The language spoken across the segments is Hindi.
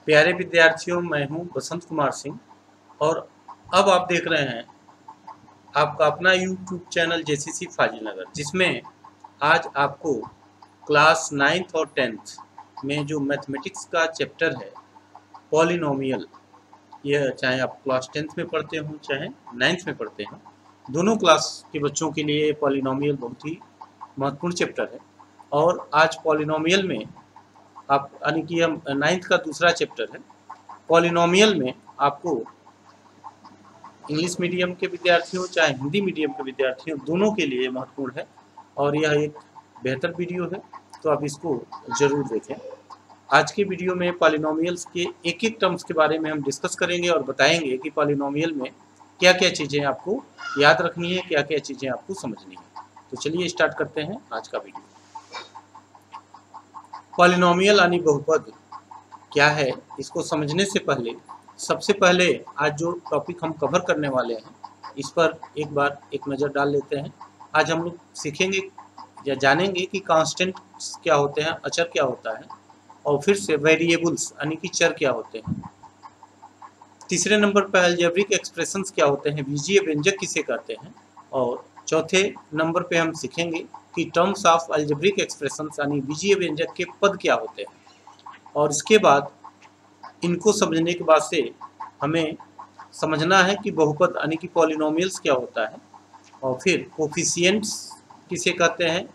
प्यारे विद्यार्थियों, मैं हूं बसंत कुमार सिंह और अब आप देख रहे हैं आपका अपना यूट्यूब चैनल जेसीसी फाजिलनगर, जिसमें आज आपको क्लास 9th और 10th में जो मैथमेटिक्स का चैप्टर है पॉलिनोमियल, यह चाहे आप क्लास 10th में पढ़ते हो चाहे 9th में पढ़ते हो, दोनों क्लास के बच्चों के लिए पॉलिनोमियल बहुत ही महत्वपूर्ण चैप्टर है। और आज पॉलिनोमियल में आप यानी कि हम 9th का दूसरा चैप्टर है। पॉलिनोमियल में आपको इंग्लिश मीडियम के विद्यार्थियों चाहे हिंदी मीडियम के विद्यार्थियों दोनों के लिए महत्वपूर्ण है और यह एक बेहतर वीडियो है, तो आप इसको ज़रूर देखें। आज के वीडियो में पॉलिनोमियल्स के एक एक टर्म्स के बारे में हम डिस्कस करेंगे और बताएंगे कि पॉलिनोमियल में क्या क्या चीज़ें आपको याद रखनी है, क्या क्या चीज़ें आपको समझनी है। तो चलिए स्टार्ट करते हैं आज का वीडियो। पॉलिनोमियल यानी बहुपद क्या है, इसको समझने से पहले सबसे पहले आज जो टॉपिक हम कवर करने वाले हैं इस पर एक बार एक नज़र डाल लेते हैं। आज हम लोग सीखेंगे या जानेंगे कि कांस्टेंट क्या होते हैं, अचर क्या होता है, और फिर से वेरिएबल्स यानी कि चर क्या होते हैं। तीसरे नंबर पर अलजेब्रिक एक्सप्रेशंस क्या होते हैं, बीजीय व्यंजक किसे कहते हैं, और चौथे नंबर पे हम सीखेंगे कि टर्म्स ऑफ अलजेब्रिक एक्सप्रेशंस यानी बीजीय व्यंजक के पद क्या होते हैं। और इसके बाद इनको समझने के बाद से हमें समझना है कि बहुपद यानी कि पॉलिनोमियल्स क्या होता है, और फिर कोफिशिएंट्स किसे कहते हैं,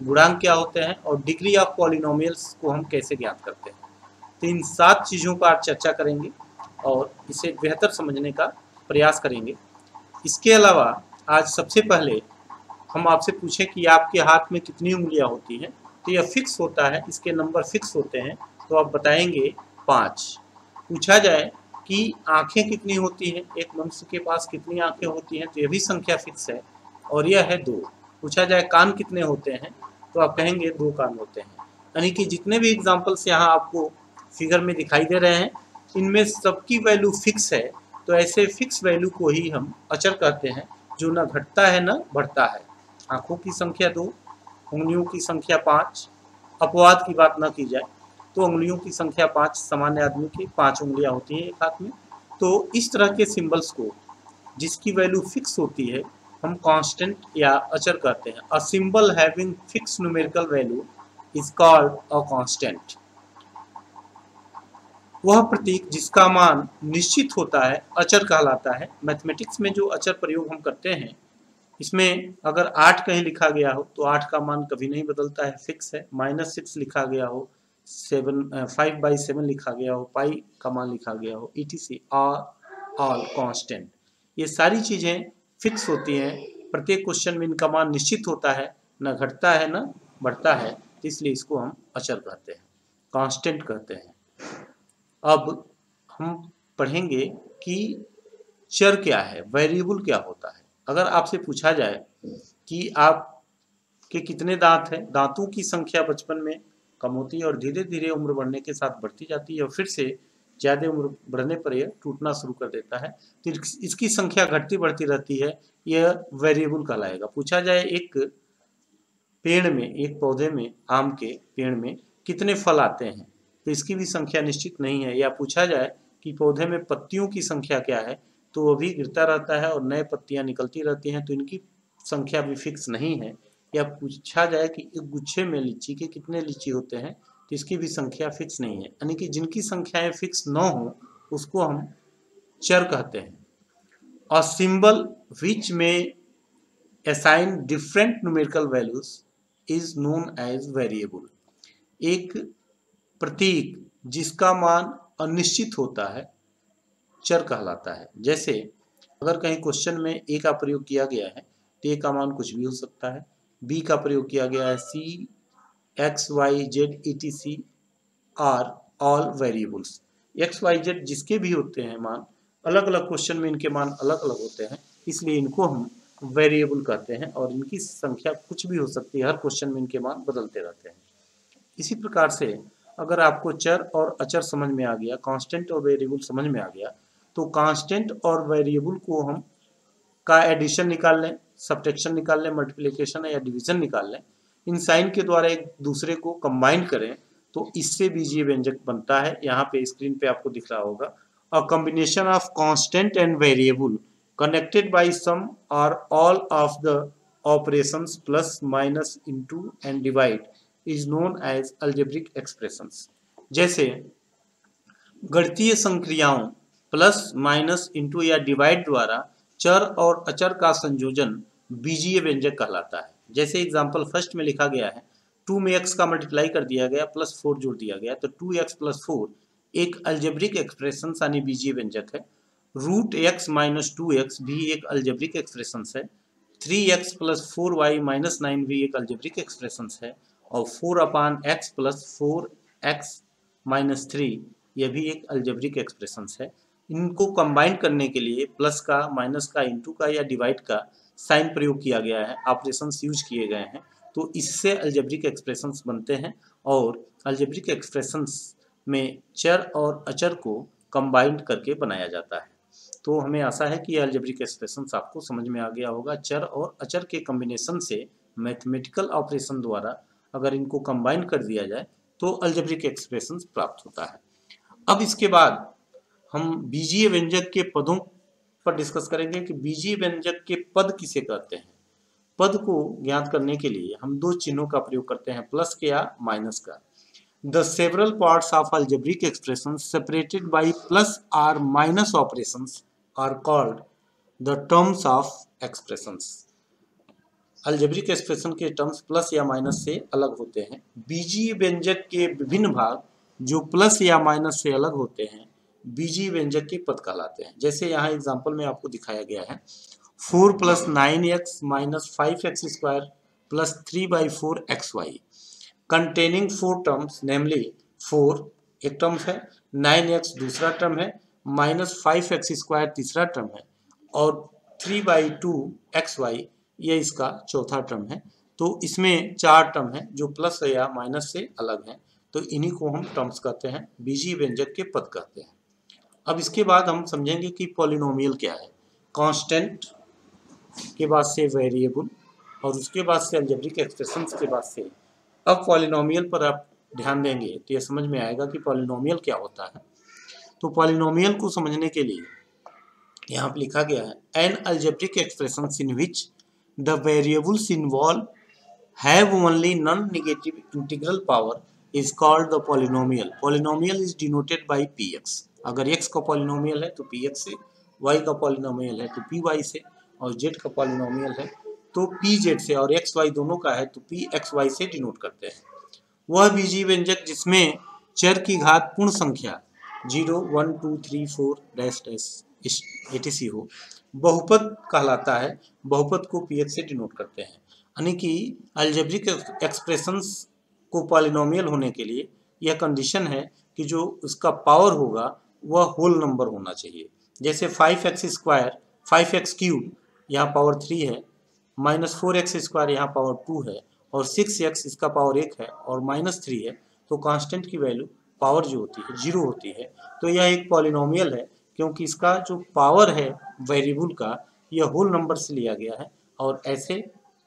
गुणांक क्या होते हैं, और डिग्री ऑफ पॉलिनोमियल्स को हम कैसे ज्ञात करते हैं। तो इन 7 चीज़ों पर आज चर्चा करेंगे और इसे बेहतर समझने का प्रयास करेंगे। इसके अलावा आज सबसे पहले हम आपसे पूछें कि आपके हाथ में कितनी उंगलियां होती हैं, तो यह फिक्स होता है, इसके नंबर फिक्स होते हैं, तो आप बताएंगे 5। पूछा जाए कि आंखें कितनी होती हैं, एक मनुष्य के पास कितनी आंखें होती हैं, तो यह भी संख्या फिक्स है और यह है 2। पूछा जाए कान कितने होते हैं, तो आप कहेंगे 2 कान होते हैं। यानी कि जितने भी एग्जाम्पल्स यहाँ आपको फिगर में दिखाई दे रहे हैं इनमें सबकी वैल्यू फिक्स है, तो ऐसे फिक्स वैल्यू को ही हम अचर कहते हैं, जो न घटता है न बढ़ता है। आँखों की संख्या 2, उंगलियों की संख्या 5, अपवाद की बात न की जाए तो उंगलियों की संख्या 5, सामान्य आदमी की 5 उंगलियां होती हैं एक हाथ में। तो इस तरह के सिंबल्स को जिसकी वैल्यू फिक्स होती है हम कांस्टेंट या अचर कहते हैं। A symbol having fix numerical value is called a constant. वह प्रतीक जिसका मान निश्चित होता है अचर कहलाता है। मैथमेटिक्स में जो अचर प्रयोग हम करते हैं इसमें अगर 8 कहीं लिखा गया हो तो 8 का मान कभी नहीं बदलता है, फिक्स है। -6 लिखा गया हो, 5/7 लिखा गया हो, पाई का मान लिखा गया हो, etc आर ऑल कांस्टेंट। ये सारी चीज़ें फिक्स होती हैं। प्रत्येक क्वेश्चन में इनका मान निश्चित होता है, न घटता है न बढ़ता है, इसलिए इसको हम अचर कहते हैं, कांस्टेंट कहते हैं। अब हम पढ़ेंगे कि चर क्या है, वेरिएबल क्या होता है। अगर आपसे पूछा जाए कि आपके कितने दांत हैं, दांतों की संख्या बचपन में कम होती है और धीरे धीरे उम्र बढ़ने के साथ बढ़ती जाती है और फिर से ज़्यादा उम्र बढ़ने पर यह टूटना शुरू कर देता है, तो इसकी संख्या घटती बढ़ती रहती है, यह वेरिएबल कहलाएगा। पूछा जाए एक पेड़ में, एक पौधे में, आम के पेड़ में कितने फल आते हैं, तो इसकी भी संख्या निश्चित नहीं है। या पूछा जाए कि पौधे में पत्तियों की संख्या क्या है, तो वो भी गिरता रहता है और नए पत्तियां निकलती रहती हैं, तो इनकी संख्या भी फिक्स नहीं है। या पूछा जाए कि एक गुच्छे में लीची के कितने लीची होते हैं, तो इसकी भी संख्या फिक्स नहीं है। यानी कि जिनकी संख्याएं फिक्स न हो उसको हम चर कहते हैं। अ सिंबल विच में assign different numerical values is known as variable। एक प्रतीक जिसका मान अनिश्चित होता है चर कहलाता है। जैसे अगर कहीं क्वेश्चन में ए का प्रयोग किया गया है तो ए का मान कुछ भी हो सकता है, बी का प्रयोग किया गया है, C, X, Y, Z, etc are all variables. X, Y, Z जिसके भी होते हैं मान, अलग अलग क्वेश्चन में इनके मान अलग अलग होते हैं, इसलिए इनको हम वेरिएबल कहते हैं और इनकी संख्या कुछ भी हो सकती है, हर क्वेश्चन में इनके मान बदलते रहते हैं। इसी प्रकार से अगर आपको चर और अचर समझ में आ गया, कांस्टेंट और वेरिएबल समझ में आ गया, तो कांस्टेंट और वेरिएबल को हम का एडिशन निकाल लें, सब्ट्रैक्शन निकाल लें, मल्टीप्लिकेशन या डिवीजन निकाल लें, इन साइन के द्वारा एक दूसरे को कंबाइन करें तो इससे बीजीय व्यंजक बनता है। यहाँ पे स्क्रीन पे आपको दिख रहा होगा, a combination of constant and variable connected by some or all of the operations plus minus into and divide is known as algebraic expressions. जैसे गणितीय संक्रियाओं प्लस माइनस इनटू या डिवाइड द्वारा चर और अचर का संयोजन बीजीय व्यंजक कहलाता है। जैसे एग्जांपल फर्स्ट में लिखा गया है 2 में x का मल्टीप्लाई कर दिया गया प्लस 4 जोड़ दिया गया, तो 2x प्लस 4 एक अलजेब्रिक एक्सप्रेशन यानी बीजीय व्यंजक है। रूट x माइनस 2x भी एक अलजेब्रिक एक्सप्रेशन है। 3x प्लस 4y माइनस 9 भी एक अलजेब्रिक एक्सप्रेशन है। और 4/x प्लस 4x माइनस 3 यह भी एक अलजेब्रिक एक्सप्रेशन है। इनको कंबाइन करने के लिए प्लस का, माइनस का, इनटू का या डिवाइड का साइन प्रयोग किया गया है, ऑपरेशंस यूज किए गए हैं, तो इससे अलजेब्रिक एक्सप्रेशंस बनते हैं। और अलजेब्रिक एक्सप्रेशंस में चर और अचर को कंबाइंड करके बनाया जाता है। तो हमें आशा है कि अलजेब्रिक एक्सप्रेशंस आपको समझ में आ गया होगा। चर और अचर के कॉम्बिनेशन से मैथमेटिकल ऑपरेशन द्वारा अगर इनको कंबाइन कर दिया जाए तो अलजेब्रिक एक्सप्रेशंस प्राप्त होता है। अब इसके बाद हम बीजीय व्यंजक के पदों पर डिस्कस करेंगे कि बीजीय व्यंजक के पद किसे कहते हैं। पद को ज्ञात करने के लिए हम दो चिन्हों का प्रयोग करते हैं, प्लस के या माइनस का। The several parts of algebraic expressions separated by plus or minus operations are called the terms of expressions. Algebraic expression के टर्म्स प्लस या माइनस से अलग होते हैं। बीजीय व्यंजक के विभिन्न भाग जो प्लस या माइनस से अलग होते हैं बीजीय व्यंजक के पद कहलाते हैं। जैसे यहाँ एग्जांपल में आपको दिखाया गया है 4 + 9x - 5x² + 3/4xy containing 4 terms, namely 4 एक टर्म है, 9x दूसरा टर्म है, -5x² तीसरा टर्म है और 3/2xy ये इसका चौथा टर्म है। तो इसमें 4 टर्म है जो प्लस या माइनस से अलग हैं, तो इन्हीं को हम टर्म्स कहते हैं, बीजीय व्यंजक के पद कहते हैं। अब इसके बाद हम समझेंगे कि पॉलिनोमियल क्या है। कांस्टेंट के बाद से वेरिएबल और उसके बाद से अलजेब्रिक एक्सप्रेशंस के बाद से अब पॉलिनोमियल पर आप ध्यान देंगे तो ये समझ में आएगा कि पॉलिनोमियल क्या होता है। तो पॉलिनोमियल को समझने के लिए यहाँ पर लिखा गया है N algebraic expressions in which the variables involve have only non negative integral power is called the polynomial. Polynomial is denoted by px। अगर x का पॉलिनोमियल है तो px से, y का पॉलिनोमियल है तो py से, और z का पॉलिनोमियल है तो pz से, और xy दोनों का है तो pxy से डिनोट करते हैं। वह बीजीय व्यंजक जिसमें चर की घात पूर्ण संख्या 0, 1, 2, 3, 4 etc हो बहुपद कहलाता है। बहुपद को px से डिनोट करते हैं। यानी कि अलजेब्रिक एक्सप्रेशंस को पॉलिनोमियल होने के लिए यह कंडीशन है कि जो उसका पावर होगा वह होल नंबर होना चाहिए। जैसे 5x² 5x³ यहाँ पावर 3 है, -4x² यहाँ पावर 2 है और 6x इसका पावर 1 है और -3 है, तो कांस्टेंट की वैल्यू पावर जो होती है 0 होती है। तो यह एक पॉलिनोमियल है क्योंकि इसका जो पावर है वेरिएबल का यह होल नंबर से लिया गया है, और ऐसे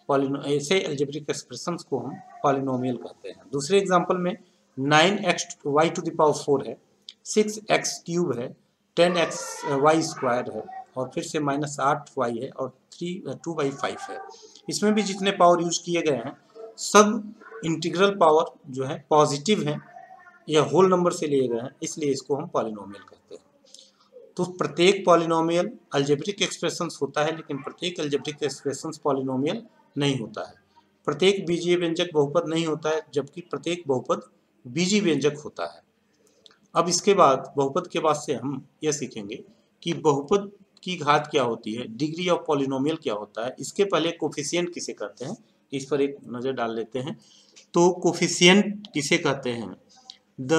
अलजेब्रिक एक्सप्रेशंस को हम पॉलिनोमियल कहते हैं। दूसरे एग्जांपल में 9xy⁴ है, 6x³ है, 10xy² है और फिर से -8y है और 2/5 है। इसमें भी जितने पावर यूज किए गए हैं सब इंटीग्रल पावर जो है पॉजिटिव है, यह होल नंबर से लिए गए हैं, इसलिए इसको हम पॉलिनोमियल कहते हैं। तो प्रत्येक पॉलिनोमियल अलजेब्रिक एक्सप्रेशंस होता है, लेकिन प्रत्येक अलजेब्रिक एक्सप्रेशंस पॉलिनोमियल नहीं होता है। प्रत्येक बीजीय व्यंजक बहुपद नहीं होता है, जबकि प्रत्येक बहुपद बीजीय व्यंजक होता है। अब इसके बाद बहुपद के बाद से हम यह सीखेंगे कि बहुपद की घात क्या होती है, डिग्री ऑफ पॉलिनोमियल क्या होता है। इसके पहले कोफिशिएंट किसे कहते हैं इस पर एक नज़र डाल लेते हैं। तो कोफिशिएंट किसे कहते हैं, the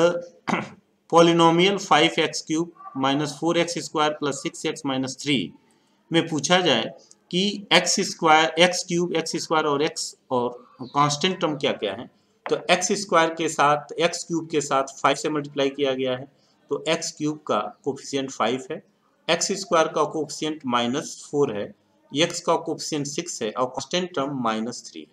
polynomial 5x³ - 4x² + 6x - 3 में पूछा जाए कि x², x³ और x और कांस्टेंट टर्म क्या क्या है, तो x² के साथ x³ के साथ 5 से मल्टीप्लाई किया गया है, तो x³ का कोफिशिएंट 5 है, x² का कोफिशिएंट -4 है, x का कोफिशिएंट 6 है और कांस्टेंट टर्म -3 है।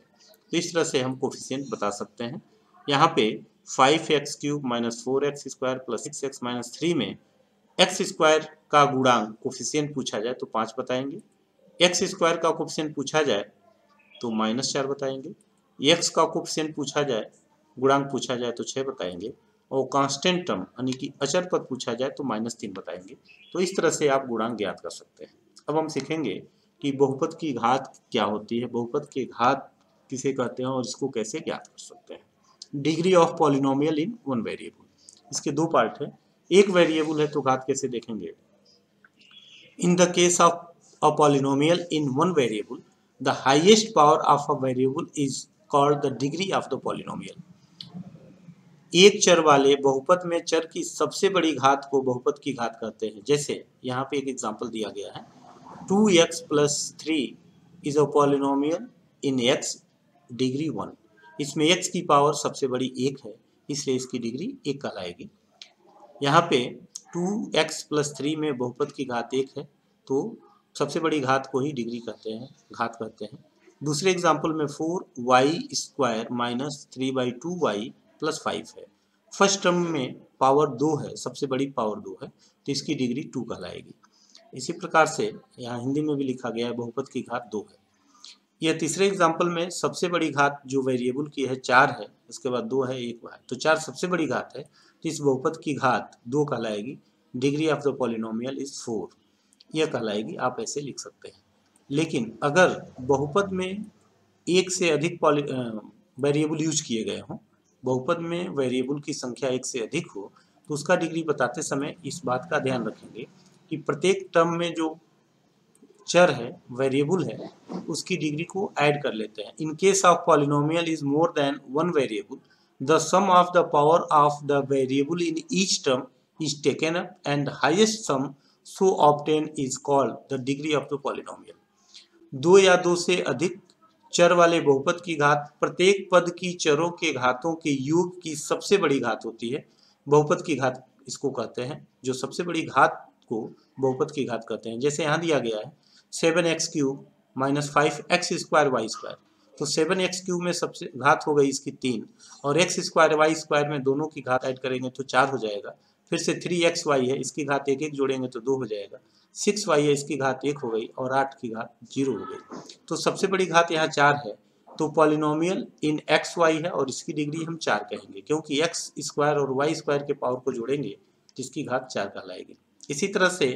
तो इस तरह से हम कोफिशिएंट बता सकते हैं। यहाँ पे 5x³ minus 4x² plus 6x minus 3 में x² का गुणांक कोफिशिएंट पूछा जाए तो 5 बताएंगे, x² का कोफिशिएंट पूछा जाए तो -4 बताएंगे, x का कोफिशिएंट पूछा जाए, गुणांक पूछा जाए तो 6 बताएंगे, और कांस्टेंट टर्म यानी कि अचर पद पूछा जाए तो -3 बताएंगे। तो इस तरह से आप गुणांक ज्ञात कर सकते हैं। अब हम सीखेंगे कि बहुपद की घात क्या होती है, बहुपद की घात किसे कहते हैं और इसको कैसे ज्ञात कर सकते हैं। Degree of polynomial in one variable, इसके दो पार्ट है। एक वेरिएबल है तो घात कैसे देखेंगे। In the case of a polynomial in one variable, the highest power of a variable is called the degree of the polynomial. एक चर वाले बहुपद में चर की सबसे बड़ी घात को बहुपद की घात कहते हैं। जैसे यहाँ पे एक एग्जांपल दिया गया है, 2x + 3 is a polynomial in x degree 1। इसमें x की पावर सबसे बड़ी 1 है, इसलिए इसकी डिग्री 1 कहलाएगी। यहाँ पे 2x + 3 में बहुपद की घात 1 है, तो सबसे बड़ी घात को ही डिग्री कहते हैं, घात कहते हैं। दूसरे एग्जाम्पल में 4y² - 3/2y + 5 है। फर्स्ट टर्म में पावर 2 है, सबसे बड़ी पावर 2 है, तो इसकी डिग्री 2 कहलाएगी। इसी प्रकार से यहाँ हिंदी में भी लिखा गया है बहुपद की घात 2 है। यह तीसरे एग्जाम्पल में सबसे बड़ी घात जो वेरिएबल की है 4 है, इसके बाद 2 है, 1 है, तो 4 सबसे बड़ी घात है, तो इस बहुपद की घात 2 कहलाएगी। Degree of the polynomial is 4, यह कहलाएगी। आप ऐसे लिख सकते हैं। लेकिन अगर बहुपद में एक से अधिक वेरिएबल यूज किए गए हों, बहुपद में वेरिएबल की संख्या एक से अधिक हो, तो उसका डिग्री बताते समय इस बात का ध्यान रखेंगे कि प्रत्येक टर्म में जो चर है, वेरिएबल है, उसकी डिग्री को ऐड कर लेते हैं। In case of polynomial is more than one variable, the sum of the power of the variable in each term is taken up and highest sum so obtain is called the degree of the polynomial. दो या दो से अधिक चर वाले बहुपद की घात प्रत्येक पद की चरों के घातों के योग की सबसे बड़ी घात होती है। बहुपद की घात इसको कहते हैं, जो सबसे बड़ी घात को बहुपद की घात कहते हैं। जैसे यहाँ दिया गया है 7x³ - 5x² तो 7x³ में सबसे घात हो गई इसकी 3, और x² में दोनों की घात ऐड करेंगे तो 4 हो जाएगा। फिर से 3xy है, इसकी घात 1 जोड़ेंगे तो 2 हो जाएगा। 6y है, इसकी घात 1 हो गई, और 8 की घात 0 हो गई। तो सबसे बड़ी घात यहाँ 4 है, तो पॉलिनोमियल इन xy है और इसकी डिग्री हम 4 कहेंगे, क्योंकि x² और y² के पावर को जोड़ेंगे जिसकी घात 4 कहलाएगी। इसी तरह से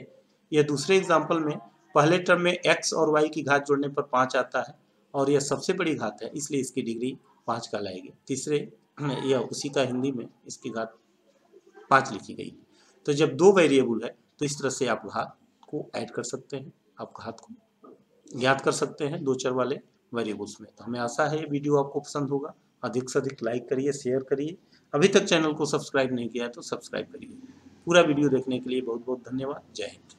यह दूसरे एग्जाम्पल में पहले टर्म में x और y की घात जोड़ने पर 5 आता है, और यह सबसे बड़ी घात है, इसलिए इसकी डिग्री 5 कहलाएगी। तीसरे यह उसी का हिंदी में इसकी घात 5 लिखी गई। तो जब दो वेरिएबल है तो इस तरह से आप घात को ऐड कर सकते हैं, आप घात को ज्ञात कर सकते हैं दो चर वाले वेरिएबल्स में। तो हमें आशा है ये वीडियो आपको पसंद होगा। अधिक से अधिक लाइक करिए, शेयर करिए। अभी तक चैनल को सब्सक्राइब नहीं किया है तो सब्सक्राइब करिए। पूरा वीडियो देखने के लिए बहुत बहुत धन्यवाद। जय हिंद।